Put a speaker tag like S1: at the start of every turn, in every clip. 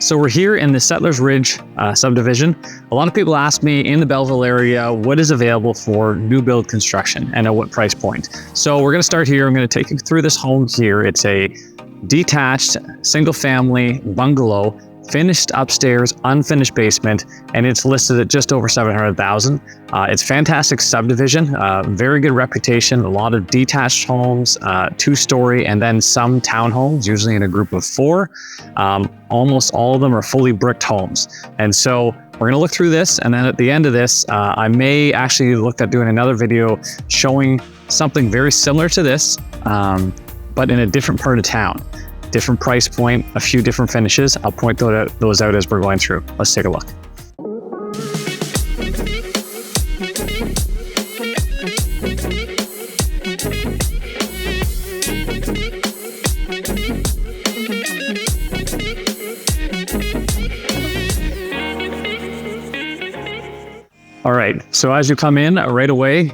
S1: So we're here in the Settlers Ridge subdivision. A lot of people ask me in the Belleville area, what is available for new build construction and at what price point? So we're gonna start here. I'm gonna take you through this home here. It's a detached single family bungalow, finished upstairs, unfinished basement, and it's listed at just over 700,000. It's fantastic subdivision, very good reputation, a lot of detached homes, 2-story, and then some townhomes, usually in a group of 4. Almost all of them are fully bricked homes. And so we're gonna look through this, and then at the end of this, I may actually look at doing another video showing something very similar to this, but in a different part of town. Different price point, a few different finishes. I'll point those out as we're going through. Let's take a look. All right, so as you come in right away,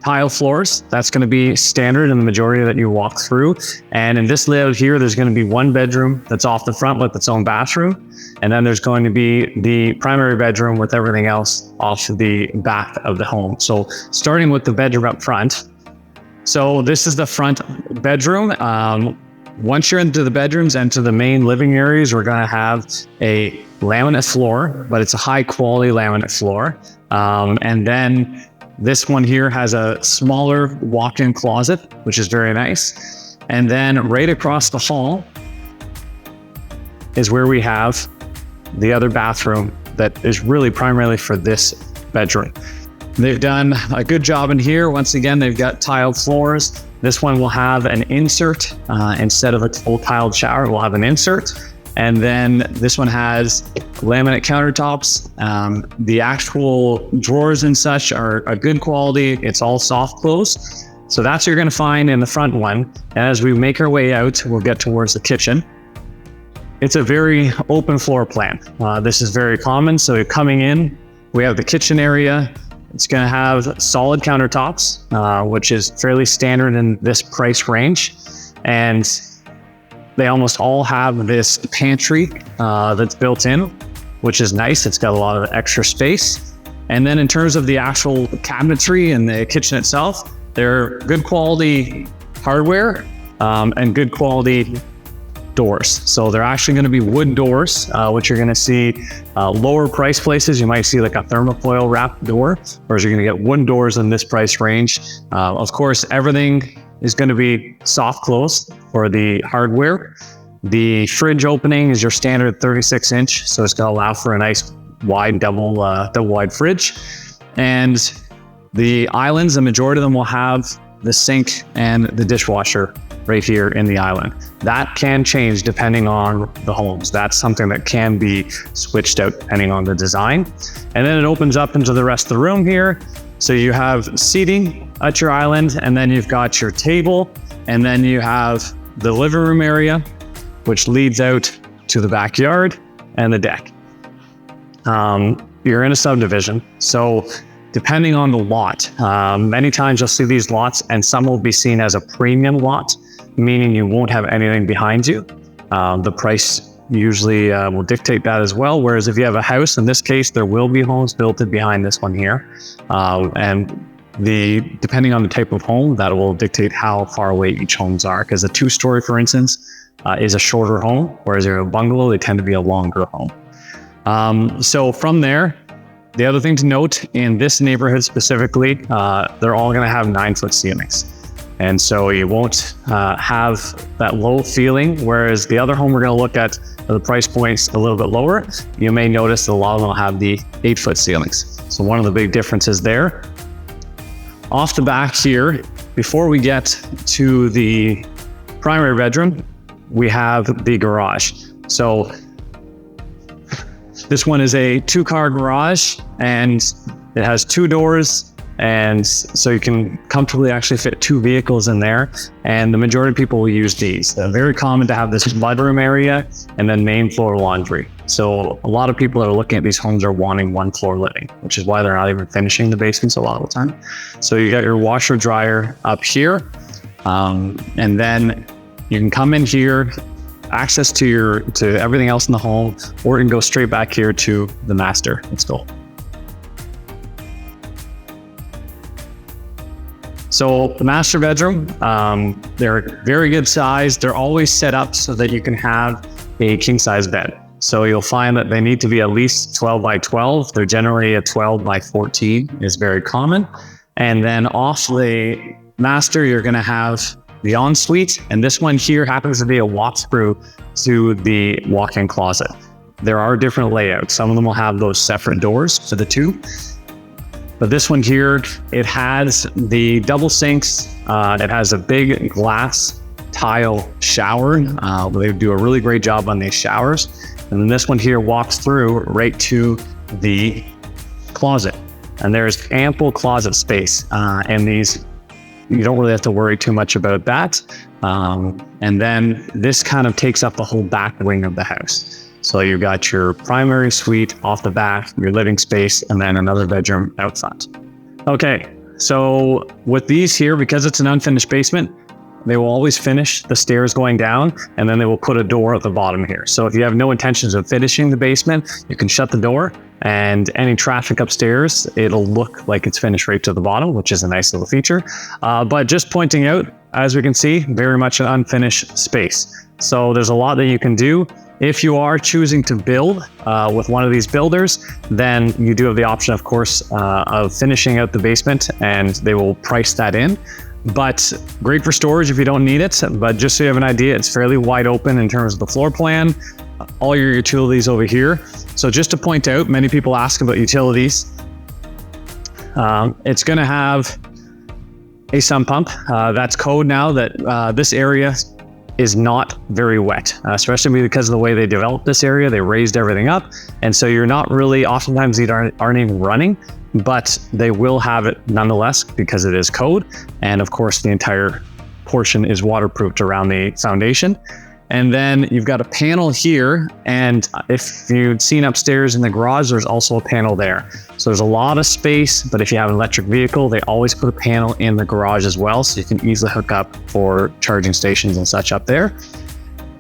S1: tile floors, that's going to be standard in the majority that you walk through. And in this layout here, there's going to be one bedroom that's off the front with its own bathroom. And then there's going to be the primary bedroom with everything else off the back of the home. So starting with the bedroom up front. So this is the front bedroom. Once you're into the bedrooms and to the main living areas, we're going to have a laminate floor, but it's a high quality laminate floor. And then this one here has a smaller walk-in closet, which is very nice. And then right across the hall is where we have the other bathroom that is really primarily for this bedroom. They've done a good job in here. Once again, they've got tiled floors. This one will have an insert instead of a full tiled shower. It will have an insert. And then this one has laminate countertops. The actual drawers and such are a good quality. It's all soft close. So that's what you're gonna find in the front one. And as we make our way out, we'll get towards the kitchen. It's a very open floor plan. This is very common. So coming in, we have the kitchen area. It's gonna have solid countertops, which is fairly standard in this price range. And they almost all have this pantry that's built in, which is nice. It's got a lot of extra space. And then in terms of the actual cabinetry and the kitchen itself, they're good quality hardware and good quality doors. So they're actually going to be wood doors, which you're going to see lower price places. You might see like a thermofoil wrapped door, whereas you're going to get wooden doors in this price range. Of course, everything is going to be soft close for the hardware. The fridge opening is your standard 36-inch, so it's going to allow for a nice wide double wide fridge. And the islands, the majority of them will have the sink and the dishwasher right here in the island. That can change depending on the homes. That's something that can be switched out depending on the design. And then it opens up into the rest of the room here. So you have seating at your island, and then you've got your table, and then you have the living room area, which leads out to the backyard and the deck. You're in a subdivision, so depending on the lot, many times you'll see these lots, and some will be seen as a premium lot, meaning you won't have anything behind you. The price usually will dictate that as well. Whereas if you have a house, in this case, there will be homes built in behind this one here. And depending on the type of home, that will dictate how far away each homes are. Because a 2-story, for instance, is a shorter home, whereas a bungalow, they tend to be a longer home. So from there, the other thing to note in this neighborhood specifically, they're all gonna have 9-foot ceilings. And so you won't have that low feeling, whereas the other home we're gonna look at, the price point's a little bit lower. You may notice that a lot of them will have the 8-foot ceilings. So one of the big differences there. Off the back here, before we get to the primary bedroom, we have the garage. So this one is a 2-car garage, and it has 2 doors. And so you can comfortably actually fit 2 vehicles in there. And the majority of people will use these. They're very common to have this mudroom area and then main floor laundry. So a lot of people that are looking at these homes are wanting 1-floor living, which is why they're not even finishing the basements a lot of the time. So you got your washer dryer up here. And then you can come in here access to everything else in the home, or you can go straight back here to the master. Let's go. So the master bedroom, they're very good size. They're always set up so that you can have a king size bed. So you'll find that they need to be at least 12 by 12. They're generally a 12 by 14 is very common. And then off the master, you're going to have the ensuite. And this one here happens to be a walkthrough to the walk-in closet. There are different layouts. Some of them will have those separate doors to the two. But this one here, it has the double sinks. It has a big glass tile shower. They do a really great job on these showers. And then this one here walks through right to the closet. And there's ample closet space. And these, you don't really have to worry too much about that. And then this kind of takes up the whole back wing of the house. So you've got your primary suite off the back, your living space, and then another bedroom out front. Okay, so with these here, because it's an unfinished basement, they will always finish the stairs going down, and then they will put a door at the bottom here. So if you have no intentions of finishing the basement, you can shut the door, and any traffic upstairs, it'll look like it's finished right to the bottom, which is a nice little feature. But just pointing out, as we can see, very much an unfinished space. So there's a lot that you can do. If you are choosing to build with one of these builders, then you do have the option, of course, of finishing out the basement, and they will price that in. But great for storage if you don't need it. But just so you have an idea, it's fairly wide open in terms of the floor plan. All your utilities over here. So just to point out, many people ask about utilities. It's going to have a sump pump. That's code now that this area is not very wet, especially because of the way they developed this area. They raised everything up. And so you're not really, oftentimes these aren't even running, but they will have it nonetheless because it is code. And of course, the entire portion is waterproofed around the foundation. And then you've got a panel here. And if you've seen upstairs in the garage, there's also a panel there. So there's a lot of space, but if you have an electric vehicle, they always put a panel in the garage as well. So you can easily hook up for charging stations and such up there.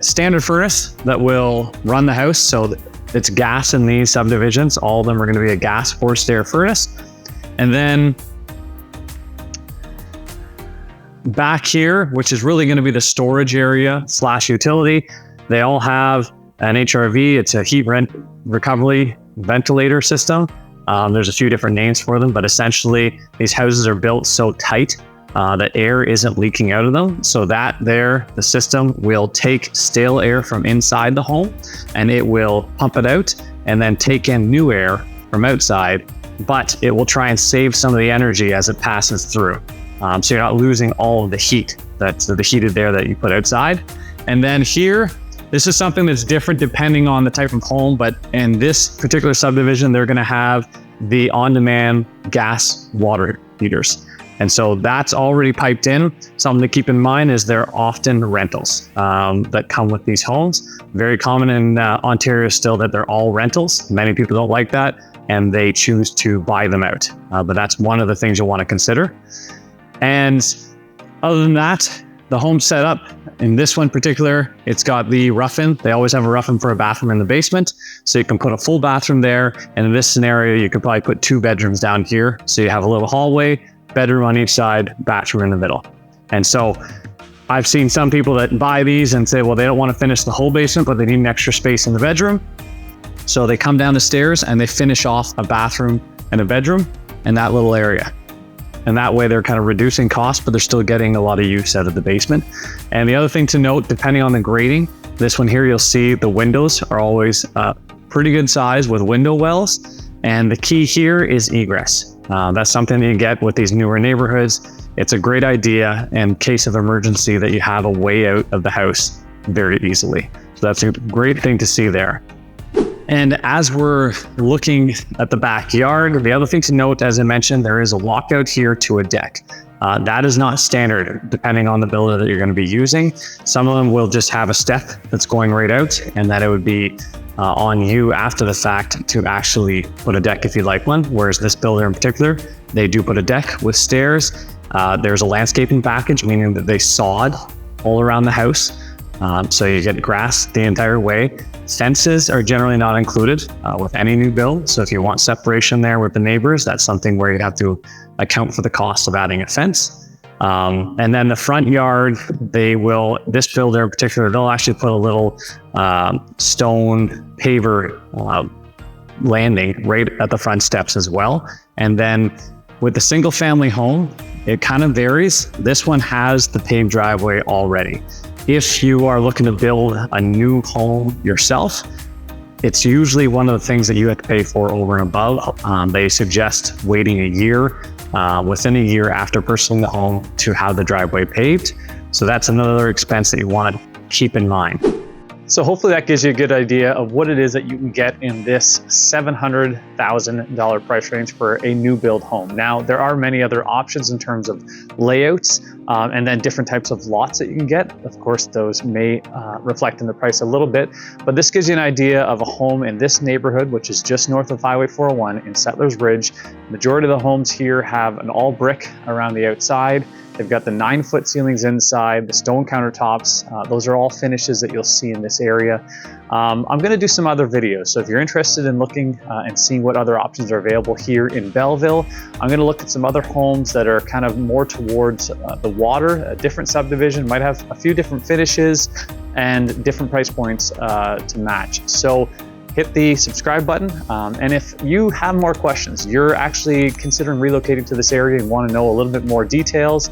S1: Standard furnace that will run the house. So it's gas in these subdivisions. All of them are going to be a gas forced air furnace. And then back here, which is really going to be the storage area / utility, they all have an HRV. It's a heat recovery ventilator system. There's a few different names for them, but essentially these houses are built so tight that air isn't leaking out of them. So that there, the system will take stale air from inside the home and it will pump it out and then take in new air from outside, but it will try and save some of the energy as it passes through. So you're not losing all of the heat, that's the heated air that you put outside. And then here, this is something that's different depending on the type of home, but in this particular subdivision, they're gonna have the on-demand gas water heaters. And so that's already piped in. Something to keep in mind is there are often rentals that come with these homes. Very common in Ontario still that they're all rentals. Many people don't like that and they choose to buy them out. But that's one of the things you'll want to consider. And other than that, the home setup in this one particular, it's got the rough-in. They always have a rough-in for a bathroom in the basement. So you can put a full bathroom there. And in this scenario, you could probably put 2 bedrooms down here. So you have a little hallway, bedroom on each side, bathroom in the middle. And so I've seen some people that buy these and say, well, they don't want to finish the whole basement, but they need an extra space in the bedroom. So they come down the stairs and they finish off a bathroom and a bedroom in that little area. And that way they're kind of reducing costs, but they're still getting a lot of use out of the basement. And the other thing to note, depending on the grading, this one here, you'll see the windows are always pretty good size with window wells. And the key here is egress. That's something you get with these newer neighborhoods. It's a great idea in case of emergency that you have a way out of the house very easily. So that's a great thing to see there. And as we're looking at the backyard, the other thing to note, as I mentioned, there is a walkout here to a deck. That is not standard, depending on the builder that you're going to be using. Some of them will just have a step that's going right out, and that it would be on you after the fact to actually put a deck if you'd like one. Whereas this builder in particular, they do put a deck with stairs. There's a landscaping package, meaning that they sod all around the house. So you get grass the entire way. Fences are generally not included with any new build. So if you want separation there with the neighbors, that's something where you have to account for the cost of adding a fence. And then the front yard, this builder in particular, they'll actually put a little stone paver landing right at the front steps as well. And then with the single family home, it kind of varies. This one has the paved driveway already. If you are looking to build a new home yourself, it's usually one of the things that you have to pay for over and above. They suggest waiting a year, within a year after purchasing the home, to have the driveway paved. So that's another expense that you want to keep in mind. So hopefully that gives you a good idea of what it is that you can get in this $700,000 price range for a new build home. Now, there are many other options in terms of layouts and then different types of lots that you can get. Of course, those may reflect in the price a little bit, but this gives you an idea of a home in this neighborhood, which is just north of Highway 401 in Settlers Ridge. Majority of the homes here have an all brick around the outside. They've got the 9-foot ceilings inside, the stone countertops. Those are all finishes that you'll see in this area. I'm going to do some other videos. So if you're interested in looking and seeing what other options are available here in Belleville, I'm going to look at some other homes that are kind of more towards the water. A different subdivision might have a few different finishes and different price points to match. So hit the subscribe button. And if you have more questions, you're actually considering relocating to this area and want to know a little bit more details,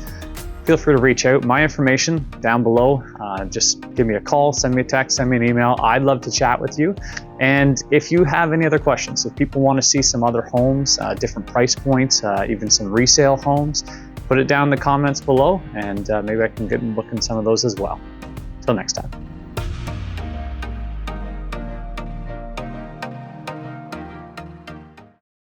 S1: feel free to reach out. My information down below. Just give me a call, send me a text, send me an email. I'd love to chat with you. And if you have any other questions, if people want to see some other homes, different price points, even some resale homes, put it down in the comments below, and maybe I can get and look in some of those as well. Till next time.